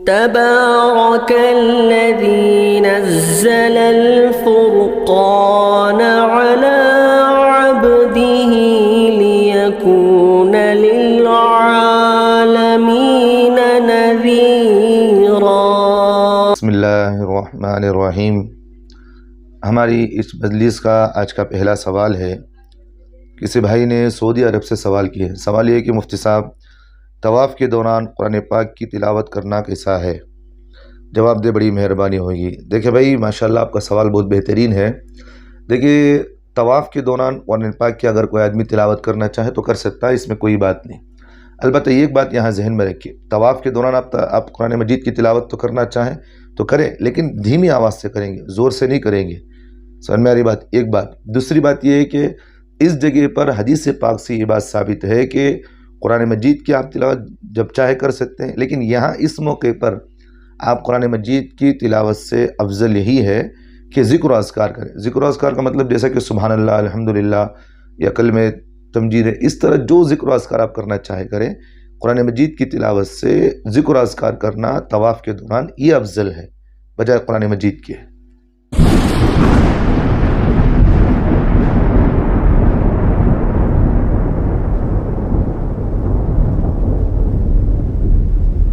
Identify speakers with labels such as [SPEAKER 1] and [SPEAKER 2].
[SPEAKER 1] تبارك الذي نزل الفرقان على عبده ليكون للعالمين نذيرا۔
[SPEAKER 2] بسم اللہ الرحمن الرحیم۔ ہماری اس مجلس کا آج کا پہلا سوال ہے۔ کسی بھائی نے سعودی عرب سے سوال کیا ہے۔ سوال یہ ہے کہ مفتی صاحب، طواف کے دوران قرآن پاک کی تلاوت کرنا کیسا ہے؟ جواب دے، بڑی مہربانی ہوگی۔ دیکھیں بھائی، ماشاءاللہ آپ کا سوال بہت بہترین ہے۔ دیکھیے، طواف کے دوران قرآن پاک کی اگر کوئی آدمی تلاوت کرنا چاہے تو کر سکتا ہے، اس میں کوئی بات نہیں۔ البتہ ایک بات یہاں ذہن میں رکھیے، طواف کے دوران آپ قرآن مجید کی تلاوت تو کرنا چاہیں تو کریں، لیکن دھیمی آواز سے کریں گے، زور سے نہیں کریں گے۔ سمجھ میں آ رہی بات؟ ایک بات۔ دوسری بات یہ ہے کہ اس جگہ پر حدیث پاک سے یہ بات ثابت ہے کہ قرآن مجید کی آپ تلاوت جب چاہے کر سکتے ہیں، لیکن یہاں اس موقع پر آپ قرآن مجید کی تلاوت سے افضل یہی ہے کہ ذکر و اذکار کریں۔ ذکر و اذکار کا مطلب جیسا کہ سبحان اللہ، الحمدللہ یا کلمہ تمجید ہے، اس طرح جو ذکر و اذکار آپ کرنا چاہے کریں۔ قرآن مجید کی تلاوت سے ذکر و اذکار کرنا طواف کے دوران یہ افضل ہے بجائے قرآن مجید کے۔